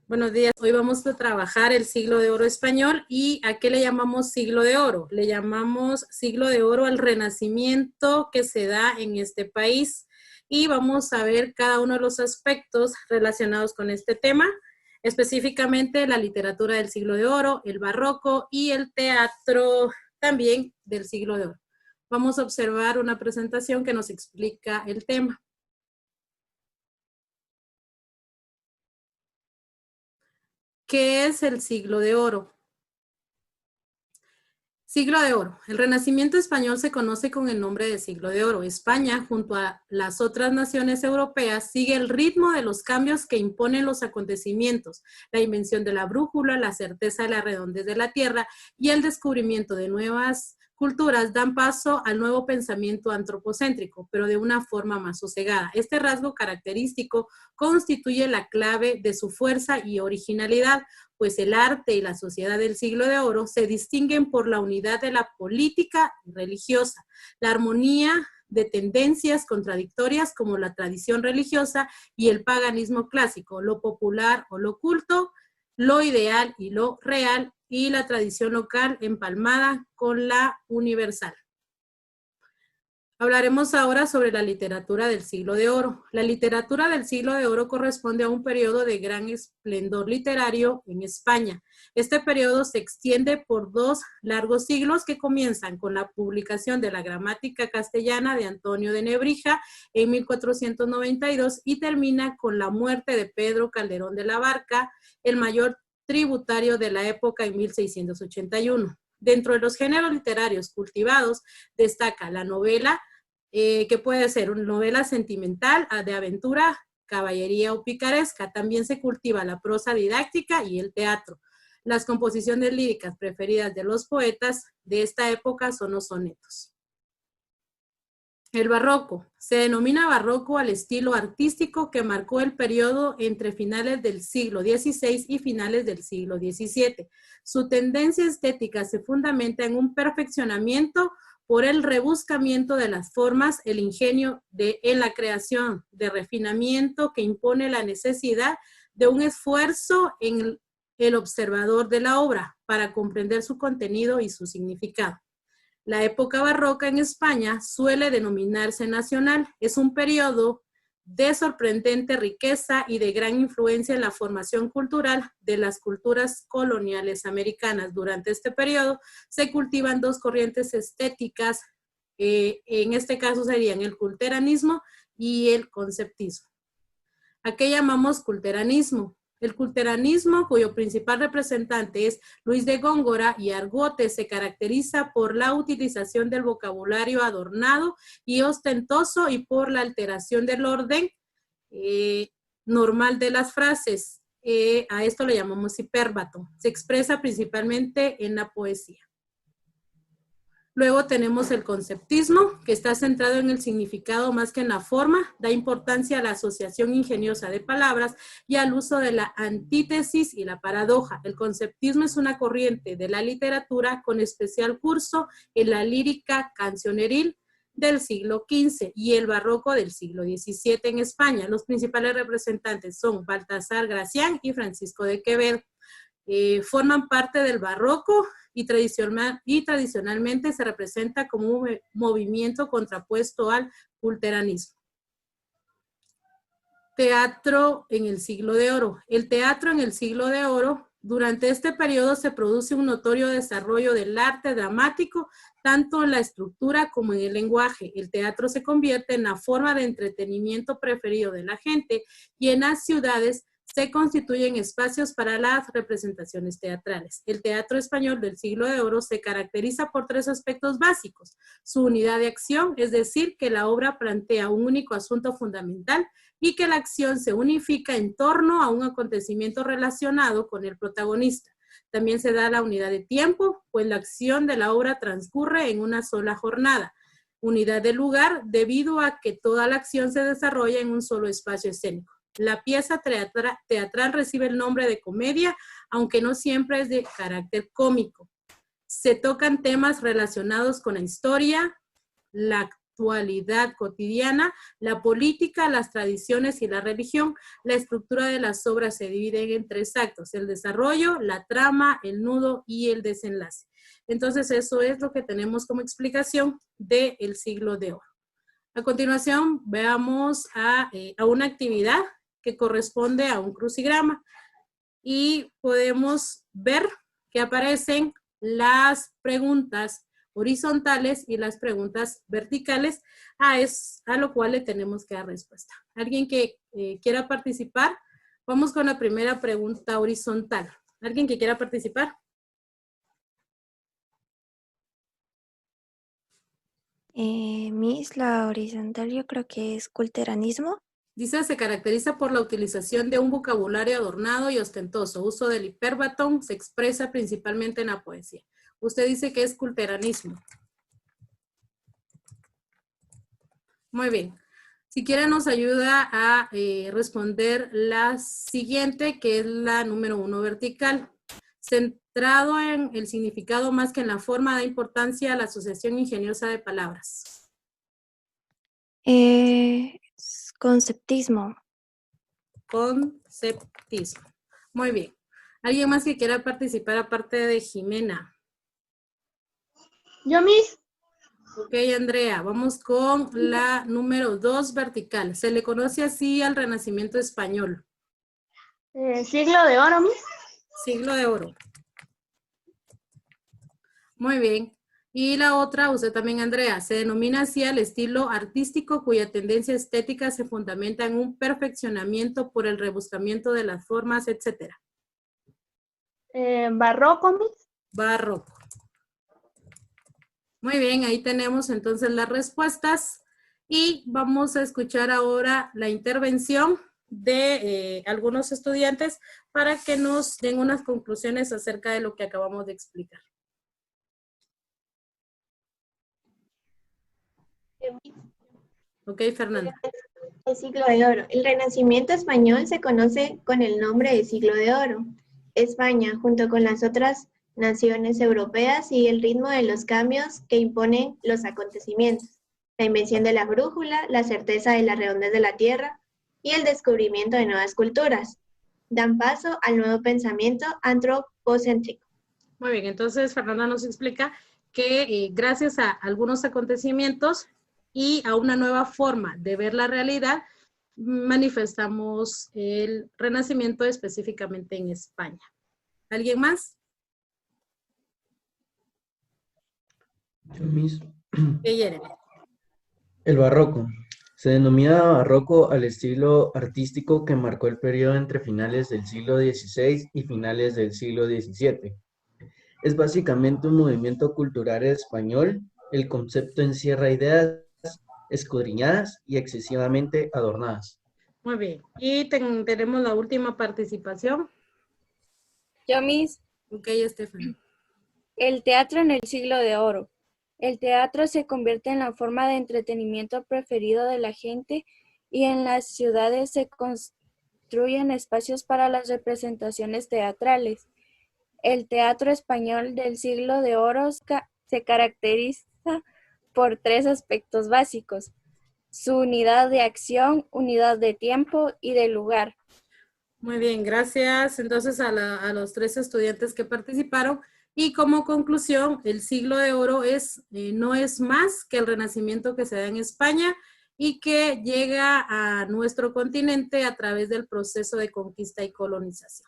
Buenos días. Hoy vamos a trabajar el siglo de oro español. ¿Y a qué le llamamos siglo de oro? Le llamamos siglo de oro al renacimiento que se da en este país. Y vamos a ver cada uno de los aspectos relacionados con este tema, específicamente la literatura del siglo de oro, el barroco y el teatro también del siglo de oro. Vamos a observar una presentación que nos explica el tema. ¿Qué es el siglo de oro? Siglo de oro. El Renacimiento español se conoce con el nombre de siglo de oro. España, junto a las otras naciones europeas, sigue el ritmo de los cambios que imponen los acontecimientos, la invención de la brújula, la certeza de la redondez de la tierra y el descubrimiento de nuevas culturas dan paso al nuevo pensamiento antropocéntrico, pero de una forma más sosegada. Este rasgo característico constituye la clave de su fuerza y originalidad, pues el arte y la sociedad del siglo de oro se distinguen por la unidad de la política religiosa, la armonía de tendencias contradictorias como la tradición religiosa y el paganismo clásico, lo popular o lo culto, lo ideal y lo real, y la tradición local empalmada con la universal. Hablaremos ahora sobre la literatura del siglo de oro. La literatura del siglo de oro corresponde a un periodo de gran esplendor literario en España. Este periodo se extiende por 2 largos siglos que comienzan con la publicación de la gramática castellana de Antonio de Nebrija en 1492 y termina con la muerte de Pedro Calderón de la Barca, el mayor tributario de la época, en 1681. Dentro de los géneros literarios cultivados destaca la novela, que puede ser una novela sentimental, de aventura, caballería o picaresca. También se cultiva la prosa didáctica y el teatro. Las composiciones líricas preferidas de los poetas de esta época son los sonetos. El barroco. Se denomina barroco al estilo artístico que marcó el periodo entre finales del siglo XVI y finales del siglo XVII. Su tendencia estética se fundamenta en un perfeccionamiento por el rebuscamiento de las formas, el ingenio en la creación de refinamiento que impone la necesidad de un esfuerzo en el observador de la obra para comprender su contenido y su significado. La época barroca en España suele denominarse nacional. Es un periodo de sorprendente riqueza y de gran influencia en la formación cultural de las culturas coloniales americanas. Durante este periodo se cultivan 2 corrientes estéticas, en este caso serían el culteranismo y el conceptismo. ¿A qué llamamos culteranismo? El culteranismo, cuyo principal representante es Luis de Góngora y Argote, se caracteriza por la utilización del vocabulario adornado y ostentoso y por la alteración del orden normal de las frases. A esto le llamamos hipérbato. Se expresa principalmente en la poesía. Luego tenemos el conceptismo, que está centrado en el significado más que en la forma, da importancia a la asociación ingeniosa de palabras y al uso de la antítesis y la paradoja. El conceptismo es una corriente de la literatura con especial curso en la lírica cancioneril del siglo XV y el barroco del siglo XVII en España. Los principales representantes son Baltasar Gracián y Francisco de Quevedo. Forman parte del barroco y tradicionalmente se representa como un movimiento contrapuesto al culteranismo. Teatro en el siglo de oro. El teatro en el siglo de oro, durante este periodo se produce un notorio desarrollo del arte dramático, tanto en la estructura como en el lenguaje. El teatro se convierte en la forma de entretenimiento preferido de la gente y en las ciudades se constituyen espacios para las representaciones teatrales. El teatro español del siglo de oro se caracteriza por 3 aspectos básicos. Su unidad de acción, es decir, que la obra plantea un único asunto fundamental y que la acción se unifica en torno a un acontecimiento relacionado con el protagonista. También se da la unidad de tiempo, pues la acción de la obra transcurre en una sola jornada. Unidad de lugar, debido a que toda la acción se desarrolla en un solo espacio escénico. La pieza teatral recibe el nombre de comedia, aunque no siempre es de carácter cómico. Se tocan temas relacionados con la historia, la actualidad cotidiana, la política, las tradiciones y la religión. La estructura de las obras se divide en 3 actos: el desarrollo, la trama, el nudo y el desenlace. Entonces, eso es lo que tenemos como explicación del siglo de oro. A continuación, veamos a una actividad que corresponde a un crucigrama y podemos ver que aparecen las preguntas horizontales y las preguntas verticales, a lo cual le tenemos que dar respuesta. ¿Alguien que quiera participar? Vamos con la primera pregunta horizontal. ¿Alguien que quiera participar? Miss, la horizontal yo creo que es culteranismo. Dice, se caracteriza por la utilización de un vocabulario adornado y ostentoso. Uso del hiperbatón, se expresa principalmente en la poesía. Usted dice que es culteranismo. Muy bien. Si quiere nos ayuda a responder la siguiente, que es la número 1 vertical. Centrado en el significado más que en la forma, da importancia a la asociación ingeniosa de palabras. Conceptismo. Conceptismo. Muy bien. ¿Alguien más que quiera participar aparte de Jimena? Yo, Miss. Ok, Andrea, vamos con la número 2 vertical. Se le conoce así al Renacimiento español. Siglo de oro, Miss. Siglo de oro. Muy bien. Y la otra, usted también, Andrea, se denomina así al estilo artístico cuya tendencia estética se fundamenta en un perfeccionamiento por el rebuscamiento de las formas, etc. Barroco, Miss. Barroco. Muy bien, ahí tenemos entonces las respuestas y vamos a escuchar ahora la intervención de algunos estudiantes para que nos den unas conclusiones acerca de lo que acabamos de explicar. Ok, Fernanda. El siglo de oro. El Renacimiento español se conoce con el nombre de siglo de oro. España, junto con las otras naciones europeas, sigue el ritmo de los cambios que imponen los acontecimientos. La invención de la brújula, la certeza de la redondez de la Tierra y el descubrimiento de nuevas culturas dan paso al nuevo pensamiento antropocéntrico. Muy bien, entonces Fernanda nos explica que gracias a algunos acontecimientos y a una nueva forma de ver la realidad, manifestamos el Renacimiento específicamente en España. ¿Alguien más? Yo mismo. Jeremy. El barroco. Se denomina barroco al estilo artístico que marcó el periodo entre finales del siglo XVI y finales del siglo XVII. Es básicamente un movimiento cultural español. El concepto encierra ideas escudriñadas y excesivamente adornadas. Muy bien. Y tenemos la última participación. Yo, Miss. Ok, Estefan. El teatro en el siglo de oro. El teatro se convierte en la forma de entretenimiento preferido de la gente y en las ciudades se construyen espacios para las representaciones teatrales. El teatro español del siglo de oro se caracteriza por 3 aspectos básicos: su unidad de acción, unidad de tiempo y de lugar. Muy bien, gracias entonces a los 3 estudiantes que participaron. Y como conclusión, el siglo de oro no es más que el Renacimiento que se da en España y que llega a nuestro continente a través del proceso de conquista y colonización.